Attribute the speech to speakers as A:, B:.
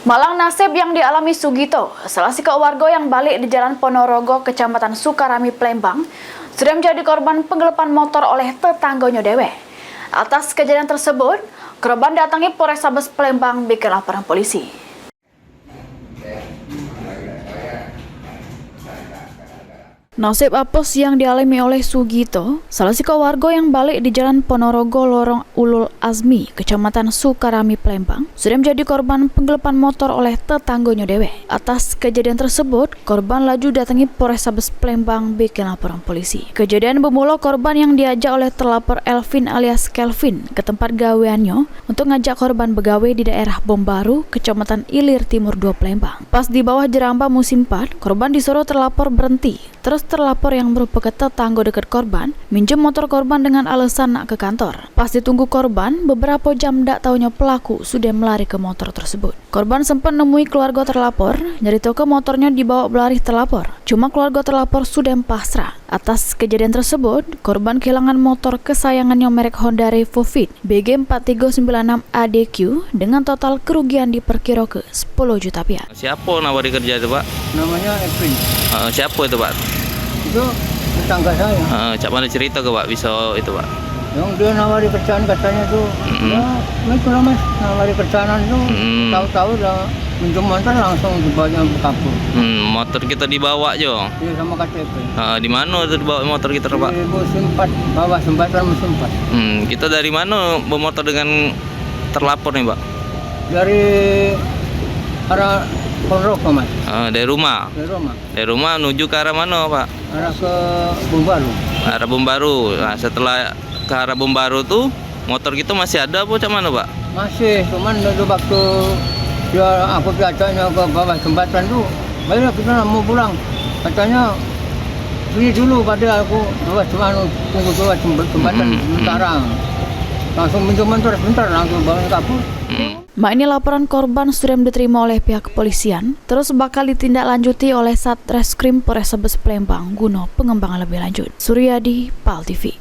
A: Malang nasib yang dialami Sugito, salah si warga yang balik di Jalan Ponorogo, Kecamatan Sukarami, Palembang, sudah menjadi korban penggelapan motor oleh tetangganya dewe. Atas kejadian tersebut, korban datangi Polrestabes Palembang bikin laporan polisi. Nasib apes yang dialami oleh Sugito, salah si warga yang balik di Jalan Ponorogo, Lorong Ulul Azmi, Kecamatan Sukarami, Palembang, sudah menjadi korban penggelapan motor oleh tetangganya dewe. Atas kejadian tersebut, korban laju datangi Polrestabes Palembang bikin laporan polisi. Kejadian bermula korban yang diajak oleh terlapor Elvin alias Kelvin ke tempat gaweannya untuk ngajak korban begawe di daerah Bom Baru, Kecamatan Ilir Timur 2, Palembang. Pas di bawah Jeramba Musim 4, korban disuruh terlapor berhenti. Terus terlapor yang merupakan tetangga dekat korban minjem motor korban dengan alasan nak ke kantor. Pas ditunggu korban, beberapa jam dak taunya pelaku sudah melari ke motor tersebut. Korban sempat nemui keluarga terlapor, nyari tahu ke motornya dibawa berlari terlapor. Cuma keluarga terlapor sudah pasrah. Atas kejadian tersebut, korban kehilangan motor kesayangannya merek Honda Revo Fit BG4396 ADQ dengan total kerugian diperkira ke 10 juta rupiah.
B: Siapa nawari kerja itu, Pak?
C: Namanya Evin.
B: Siapa itu, Pak?
C: Itu tetangga saya.
B: Cak mana cerita ke Pak bisa itu, Pak?
C: Yang dia nawari kerjaan katanya tuh, ya itu lah mas, nawari kerjaan itu, tahu-tahu udah minjem motor langsung dibawanya kabur.
B: Motor kita dibawa jo.
C: Iya sama KTP.
B: Di mana itu dibawa motor kita, Pak?
C: Di musim 4, bawah jembatan musim 4.
B: Kita dari mana bermotor dengan terlapor nih, Pak?
C: Dari arah Ponorogo mas.
B: Dari rumah. Dari rumah menuju ke arah mana, Pak?
C: Arah ke Bom Baru.
B: Arah Bom Baru. Nah, setelah ke arah Bom Baru tuh motor kita masih ada apa cak mana, Pak?
C: Masih, cuman itu waktu aku diajaknya ke bawah jembatan tuh, baiklah kita mau pulang. Katanya beli dulu pada aku bawah jembatan, tunggu bawah jembatan sementara. Langsung minjem motor sebentar, langsung bawa kabur.
A: Ini laporan korban sudah diterima oleh pihak kepolisian, terus bakal ditindaklanjuti oleh Satreskrim Polrestabes Palembang guna pengembangan lebih lanjut. Suryadi, PAL TV.